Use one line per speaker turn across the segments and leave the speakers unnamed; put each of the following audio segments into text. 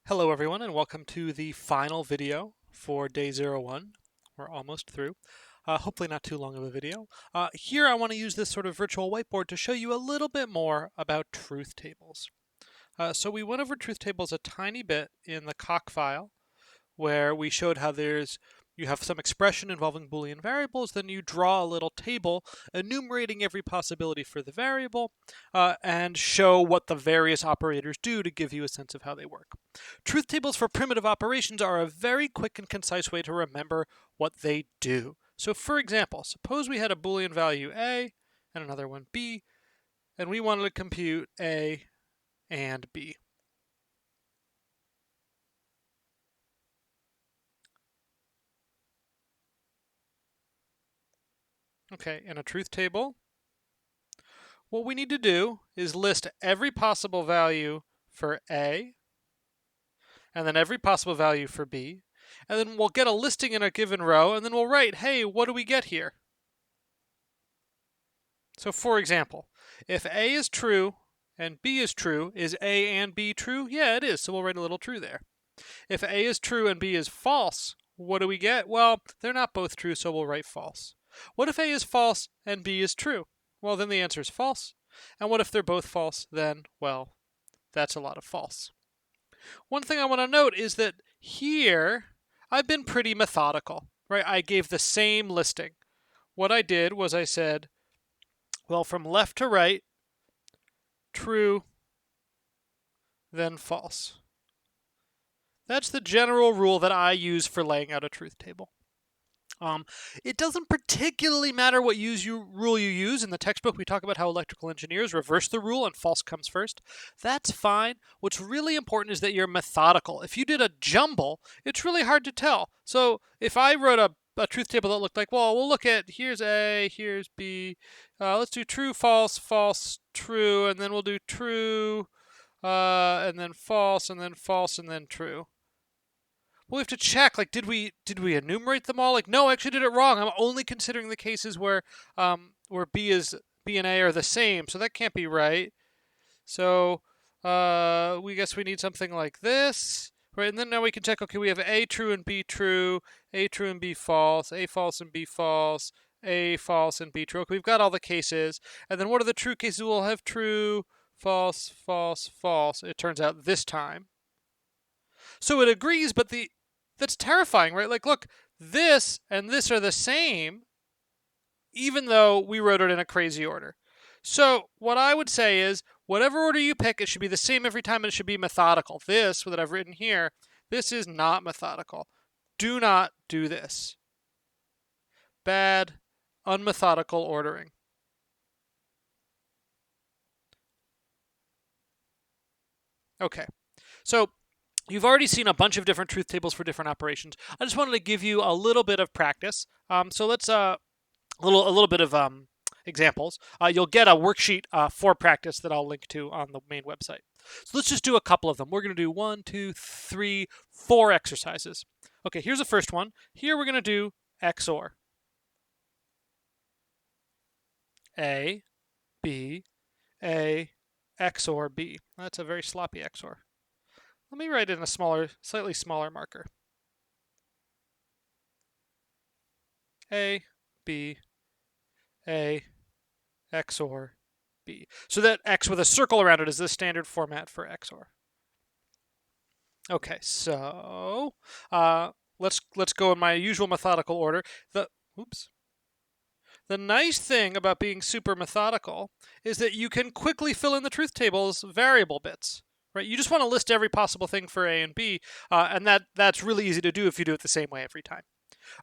Hello everyone and welcome to the final video for day 01. We're almost through. Hopefully not too long of a video. Here I want to use this sort of virtual whiteboard to show you a little bit more about truth tables. So we went over truth tables a tiny bit in the calc file where we showed how you have some expression involving Boolean variables, then you draw a little table enumerating every possibility for the variable and show what the various operators do to give you a sense of how they work. Truth tables for primitive operations are a very quick and concise way to remember what they do. So for example, suppose we had a Boolean value A and another one B, and we wanted to compute A and B. Okay, in a truth table, what we need to do is list every possible value for A, and then every possible value for B, and then we'll get a listing in a given row, and then we'll write, hey, what do we get here? So for example, if A is true and B is true, is A and B true? Yeah, it is, so we'll write a little true there. If A is true and B is false, what do we get? Well, they're not both true, so we'll write false. What if A is false and B is true? Well, then the answer is false. And what if they're both false? Then, well, that's a lot of false. One thing I want to note is that here, I've been pretty methodical, right? I gave the same listing. What I did was I said, well, from left to right, true, then false. That's the general rule that I use for laying out a truth table. It doesn't particularly matter what rule you use. In the textbook, we talk about how electrical engineers reverse the rule and false comes first. That's fine. What's really important is that you're methodical. If you did a jumble, it's really hard to tell. So if I wrote a truth table that looked like, well, we'll look at here's A, here's B. Let's do true, false, false, true, and then we'll do true, and then false, and then false, and then true. Well, we have to check. Like, did we enumerate them all? Like, no, I actually did it wrong. I'm only considering the cases where B and A are the same, so that can't be right. So we guess we need something like this, right? And then now we can check. Okay, we have A true and B true, A true and B false, A false and B false, A false and B true. Okay, we've got all the cases. And then what are the true cases? We'll have true, false, false, false. It turns out this time. So it agrees, but that's terrifying, right? Like, look, this and this are the same, even though we wrote it in a crazy order. So what I would say is, whatever order you pick, it should be the same every time, and it should be methodical. This, that I've written here, this is not methodical. Do not do this. Bad, unmethodical ordering. Okay, so you've already seen a bunch of different truth tables for different operations. I just wanted to give you a little bit of practice. So let's a little bit of examples. You'll get a worksheet for practice that I'll link to on the main website. So let's just do a couple of them. We're going to do 1, 2, 3, 4 exercises. Okay, here's the first one. Here we're going to do XOR. A, B, A, XOR B. That's a very sloppy XOR. Let me write in a slightly smaller marker. A, B, A, XOR B. So that X with a circle around it is the standard format for XOR. Okay, so let's go in my usual methodical order. The nice thing about being super methodical is that you can quickly fill in the truth table's variable bits. Right? You just want to list every possible thing for A and B, and that's really easy to do if you do it the same way every time.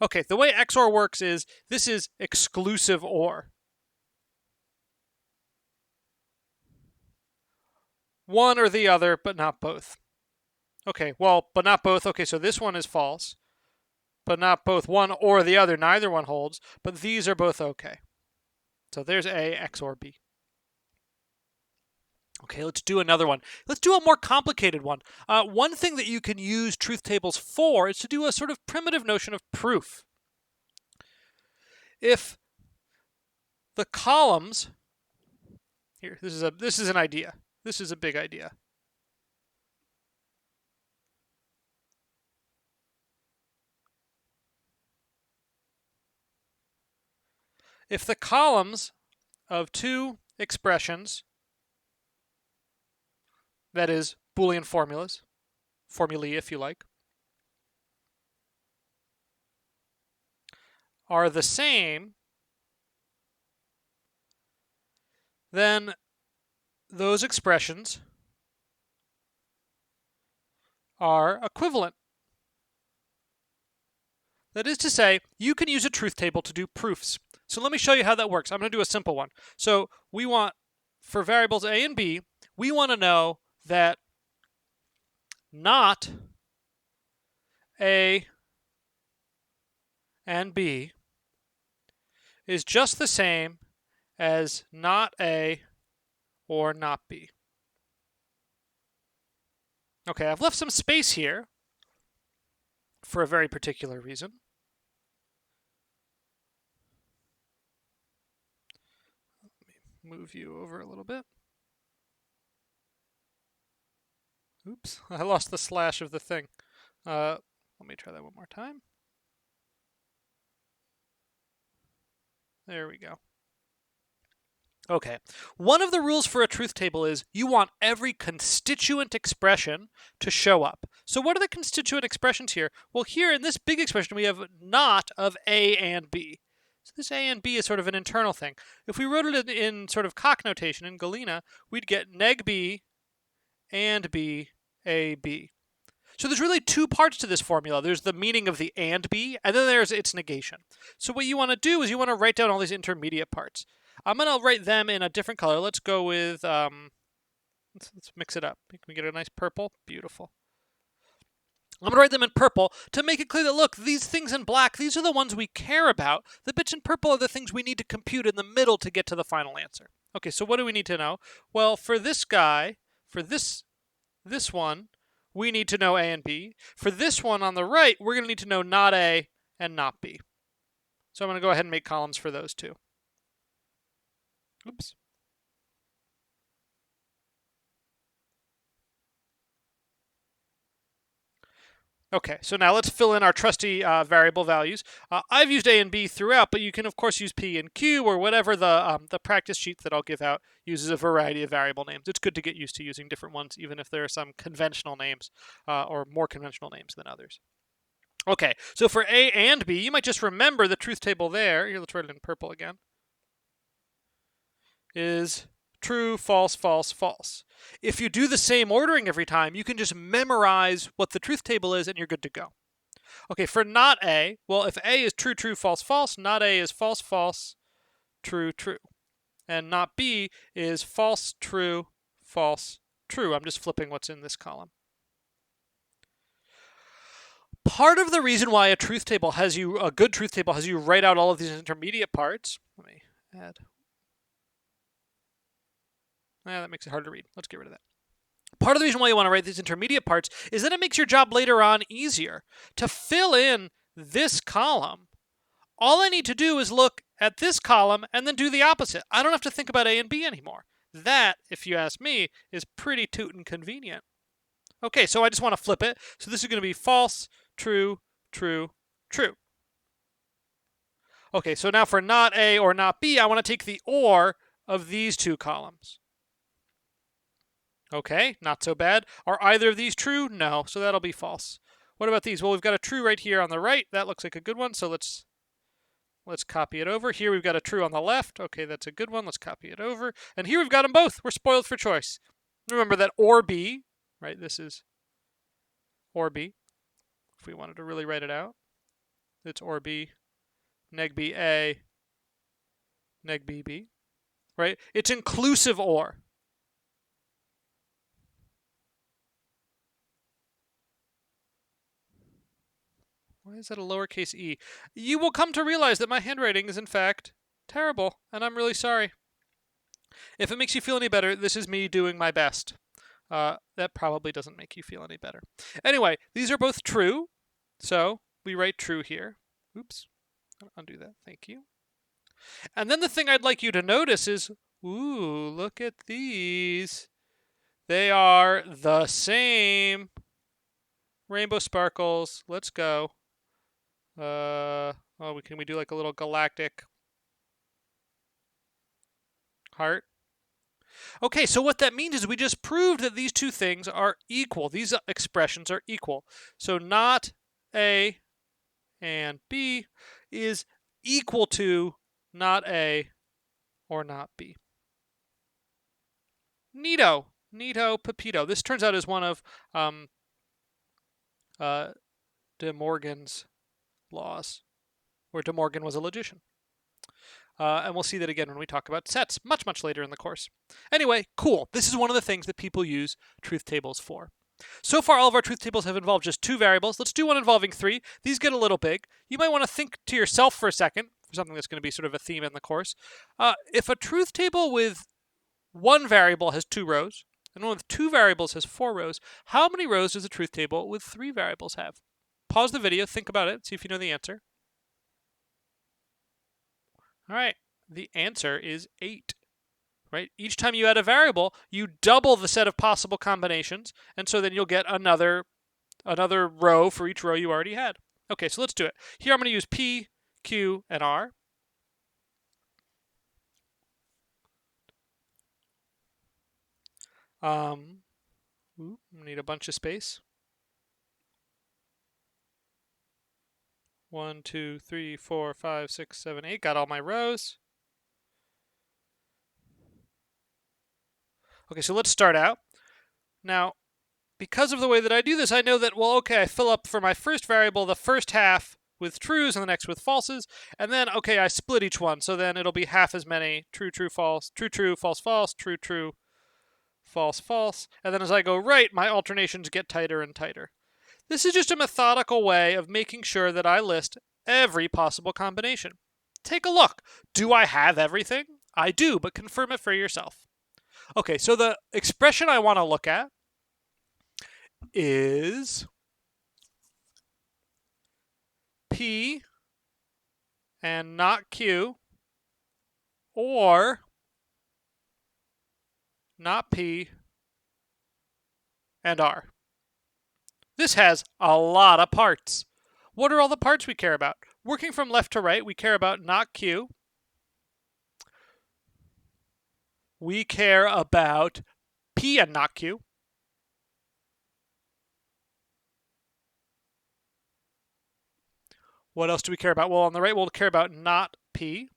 Okay, the way XOR works is this is exclusive OR. One or the other, but not both. Okay, well, but not both. Okay, so this one is false, but not both. One or the other, neither one holds, but these are both okay. So there's A XOR B. Okay, let's do another one. Let's do a more complicated one. One thing that you can use truth tables for is to do a sort of primitive notion of proof. If the columns here, this is an idea. This is a big idea. if the columns of two expressions, that is, Boolean formulas, formulae if you like, are the same, then those expressions are equivalent. That is to say, you can use a truth table to do proofs. So let me show you how that works. I'm going to do a simple one. So we want, for variables a and b, we want to know that not a and b is just the same as not a or not b. Okay, I've left some space here for a very particular reason. Let me move you over a little bit. Oops, I lost the slash of the thing. Let me try that one more time. There we go. Okay, one of the rules for a truth table is you want every constituent expression to show up. So what are the constituent expressions here? Well, here in this big expression, we have not of a and b. So this a and b is sort of an internal thing. If we wrote it in sort of Coq notation in Galena, we'd get neg b and b, a, b. So there's really two parts to this formula. There's the meaning of the and b, and then there's its negation. So what you want to do is you want to write down all these intermediate parts. I'm going to write them in a different color. Let's go with, let's mix it up. Can we get a nice purple? Beautiful. I'm going to write them in purple to make it clear that, look, these things in black, these are the ones we care about. The bits in purple are the things we need to compute in the middle to get to the final answer. Okay, so what do we need to know? Well, for this guy, for this one, we need to know a and b. For this one on the right, we're going to need to know not a and not b. So I'm going to go ahead and make columns for those two. Oops. Okay, so now let's fill in our trusty variable values. I've used a and b throughout, but you can of course use p and q or whatever the practice sheet that I'll give out uses a variety of variable names. It's good to get used to using different ones, even if there are some conventional names or more conventional names than others. Okay, so for a and b, you might just remember the truth table there. Here, let's write it in purple again. Is true, false, false, false. If you do the same ordering every time, you can just memorize what the truth table is and you're good to go. Okay, for not a, well, if a is true, true, false, false, not a is false, false, true, true. And not b is false, true, false, true. I'm just flipping what's in this column. Part of the reason why a good truth table has you write out all of these intermediate parts. Let me add. That makes it hard to read. Let's get rid of that. Part of the reason why you want to write these intermediate parts is that it makes your job later on easier. To fill in this column, all I need to do is look at this column and then do the opposite. I don't have to think about a and b anymore. That, if you ask me, is pretty tootin' convenient. Okay, so I just want to flip it. So this is going to be false, true, true, true. Okay, so now for not a or not b, I want to take the or of these two columns. Okay, not so bad. Are either of these true? No, so that'll be false. What about these? Well, we've got a true right here on the right. That looks like a good one, so let's copy it over. Here we've got a true on the left. Okay, that's a good one. Let's copy it over. And here we've got them both. We're spoiled for choice. Remember that or b, right? This is or b. If we wanted to really write it out, it's or b, neg b a, neg b b, right? It's inclusive or. Why is that a lowercase e? You will come to realize that my handwriting is in fact terrible, and I'm really sorry. If it makes you feel any better, this is me doing my best. That probably doesn't make you feel any better. Anyway, these are both true, so we write true here. Oops, I'll undo that, thank you. And then the thing I'd like you to notice is, ooh, look at these. They are the same. Rainbow sparkles, let's go. Can we do like a little galactic Heart. Okay, so what that means is we just proved that these two things are equal. These expressions are equal. So not A and B is equal to not A or not B. Neato. Neato Pepito. This turns out is one of De Morgan's laws, where De Morgan was a logician. And we'll see that again when we talk about sets much, much later in the course. Anyway, cool. This is one of the things that people use truth tables for. So far, all of our truth tables have involved just 2 variables. Let's do one involving 3. These get a little big. You might want to think to yourself for a second, for something that's going to be sort of a theme in the course. If a truth table with 1 variable has 2 rows, and one with 2 variables has 4 rows, how many rows does a truth table with 3 variables have? Pause the video, think about it, see if you know the answer. All right, the answer is 8. Right? Each time you add a variable, you double the set of possible combinations, and so then you'll get another row for each row you already had. Okay, so let's do it. Here I'm going to use P, Q, and R. I need a bunch of space. 1, 2, 3, 4, 5, 6, 7, 8. Got all my rows. Okay, so let's start out. Now, because of the way that I do this, I know that, well, okay, I fill up for my first variable the first half with trues and the next with falses, and then, okay, I split each one, so then it'll be half as many true, true, false, true, true, false, false, true, true, false, false, and then as I go right, my alternations get tighter and tighter. This is just a methodical way of making sure that I list every possible combination. Take a look. Do I have everything? I do, but confirm it for yourself. Okay, so the expression I want to look at is P and not Q, or not P and R. This has a lot of parts. What are all the parts we care about? Working from left to right, we care about not Q. We care about P and not Q. What else do we care about? Well, on the right, we'll care about not P.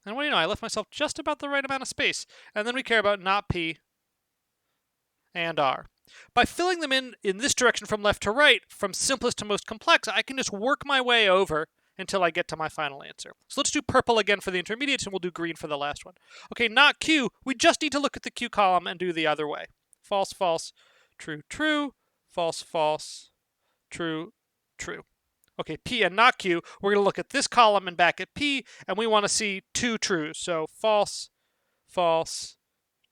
And what do you know? I left myself just about the right amount of space. And then we care about not P and R. By filling them in this direction from left to right, from simplest to most complex, I can just work my way over until I get to my final answer. So let's do purple again for the intermediates, and we'll do green for the last one. Okay, not Q. We just need to look at the Q column and do the other way. False, false, true, true, false, false, true, true. Okay, P and not Q, we're going to look at this column and back at P, and we want to see 2 trues. So false, false,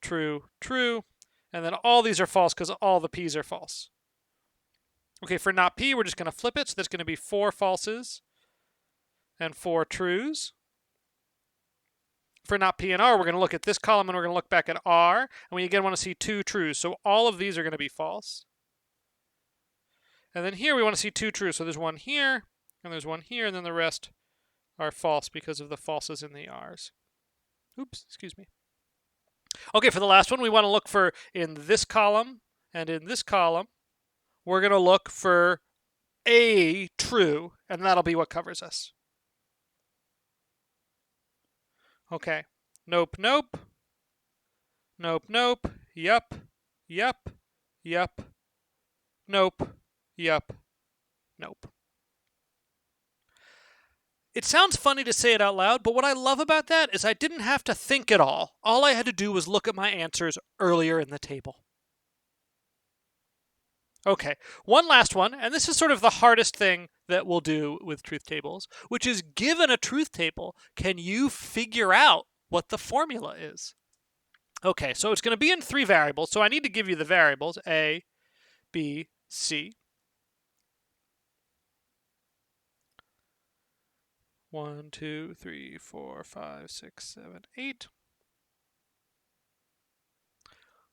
true, true, and then all these are false because all the P's are false. Okay, for not P, we're just going to flip it, so that's going to be 4 falses and 4 trues. For not P and R, we're going to look at this column and we're going to look back at R, and we again want to see 2 trues. So all of these are going to be false. And then here we want to see 2 trues. So there's one here, and there's one here, and then the rest are false because of the falses in the R's. Oops, excuse me. Okay, for the last one, we want to look for in this column and in this column, we're going to look for a true, and that'll be what covers us. Okay, nope, nope, nope, nope, yup, yup, yup, nope, yup, nope. It sounds funny to say it out loud, but what I love about that is I didn't have to think at all. All I had to do was look at my answers earlier in the table. Okay, one last one, and this is sort of the hardest thing that we'll do with truth tables, which is given a truth table, can you figure out what the formula is? Okay, so it's going to be in 3 variables, so I need to give you the variables, A, B, C. 1, 2, 3, 4, 5, 6, 7, 8.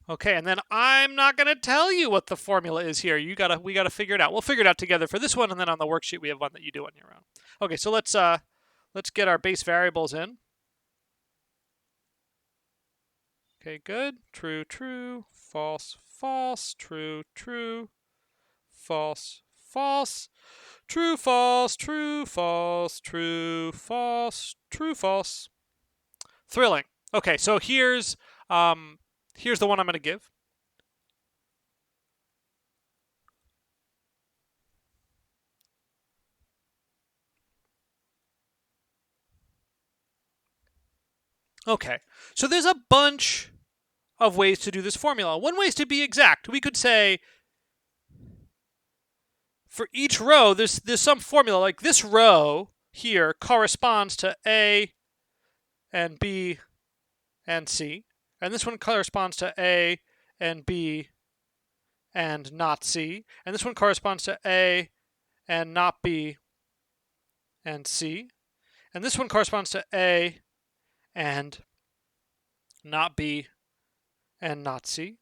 Okay, and then I'm not going to tell you what the formula is here. We gotta figure it out. We'll figure it out together for this one, and then on the worksheet we have one that you do on your own. Okay, so let's get our base variables in. Okay, good. True, true, false, false, true, true, false, false, true, false, true, false, true, false, true, false. Thrilling. Okay, so here's the one I'm going to give. Okay, so there's a bunch of ways to do this formula. One way is to be exact. We could say for each row, there's some formula. Like this row here corresponds to A and B and C. And this one corresponds to A and B and not C. And this one corresponds to A and not B and C. And this one corresponds to A and not B and not C.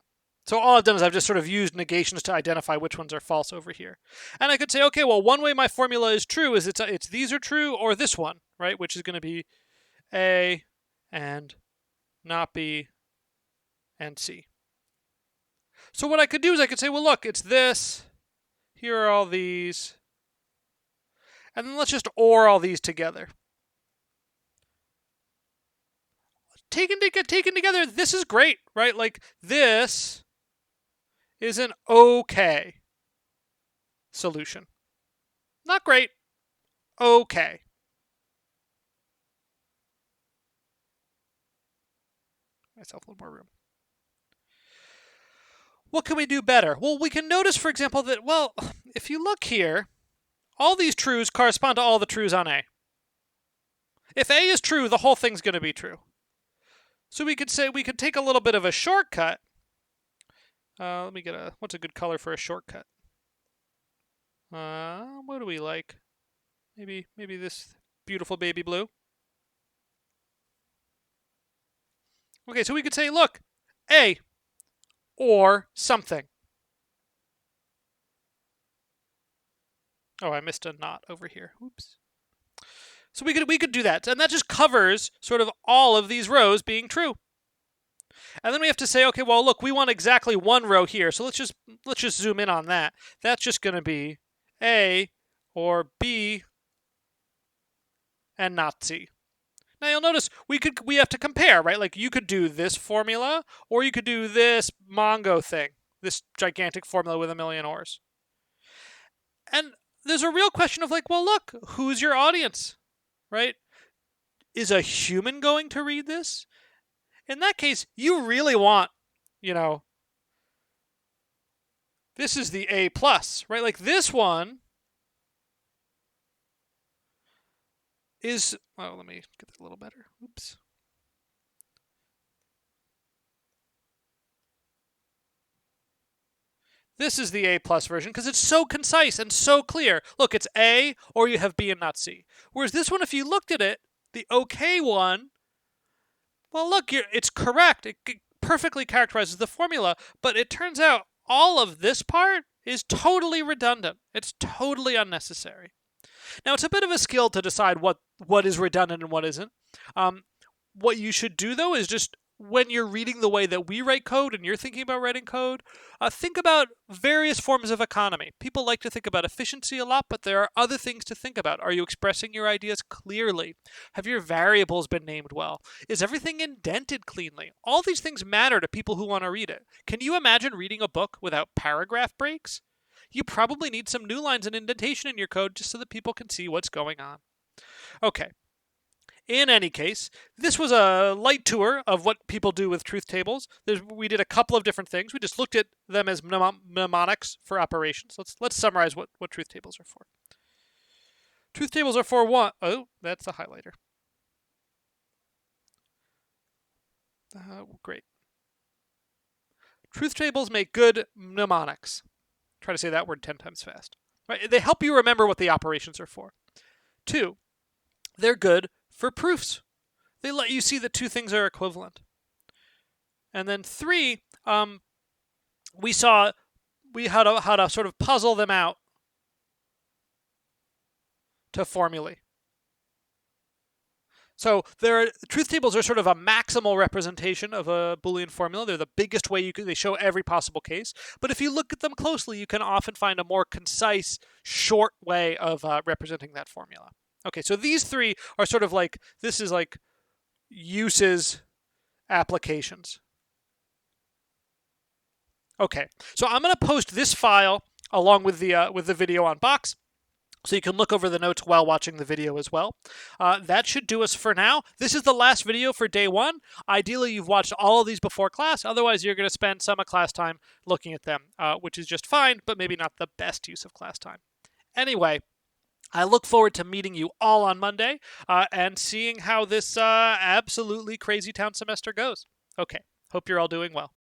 So all I've done is I've just sort of used negations to identify which ones are false over here. And I could say, okay, well, one way my formula is true is it's these are true or this one, right? Which is going to be A and not B and C. So what I could do is I could say, well, look, it's this. Here are all these. And then let's just OR all these together. Taken together, this is great, right? Like this is an okay solution. Not great, okay. Myself a little more room. What can we do better? Well, we can notice, for example, that, well, if you look here, all these trues correspond to all the trues on A. If A is true, the whole thing's going to be true. So we could say we could take a little bit of a shortcut. Let me get what's a good color for a shortcut? What do we like? Maybe this beautiful baby blue. Okay, so we could say, look, A or something. Oh, I missed a not over here. Oops. So we could do that, and that just covers sort of all of these rows being true. And then we have to say, okay, well, look, we want exactly one row here, so let's just zoom in on that. That's just going to be A or B and not C. Now you'll notice we have to compare, right? Like you could do this formula, or you could do this Mongo thing, this gigantic formula with a million ORs. And there's a real question of like, well, look, who's your audience, right? Is a human going to read this? In that case, you really want, this is the A+, right? Like this one is, well, let me get that a little better. Oops. This is the A+ version because it's so concise and so clear. Look, it's A or you have B and not C. Whereas this one, if you looked at it, the OK one, well, look, it's correct. It perfectly characterizes the formula, but it turns out all of this part is totally redundant. It's totally unnecessary. Now, it's a bit of a skill to decide what is redundant and what isn't. What you should do, though, is just when you're reading the way that we write code and you're thinking about writing code, think about various forms of economy. People like to think about efficiency a lot, but there are other things to think about. Are you expressing your ideas clearly? Have your variables been named well? Is everything indented cleanly? All these things matter to people who want to read it. Can you imagine reading a book without paragraph breaks? You probably need some new lines and indentation in your code just so that people can see what's going on. Okay. In any case, this was a light tour of what people do with truth tables. We did a couple of different things. We just looked at them as mnemonics for operations. Let's summarize what truth tables are for. Truth tables are for one. Oh, that's the highlighter. Great. Truth tables make good mnemonics. Try to say that word 10 times fast. Right? They help you remember what the operations are for. 2, they're good for proofs. They let you see that two things are equivalent. And then 3, we saw how to sort of puzzle them out to formulae. So truth tables are sort of a maximal representation of a Boolean formula. They're the biggest way they show every possible case. But if you look at them closely, you can often find a more concise, short way of representing that formula. Okay, so these three are sort of like, this is like uses, applications. Okay, so I'm going to post this file along with the video on Box, so you can look over the notes while watching the video as well. That should do us for now. This is the last video for day 1. Ideally, you've watched all of these before class. Otherwise, you're going to spend some of class time looking at them, which is just fine, but maybe not the best use of class time. Anyway, I look forward to meeting you all on Monday and seeing how this absolutely crazy town semester goes. Okay, hope you're all doing well.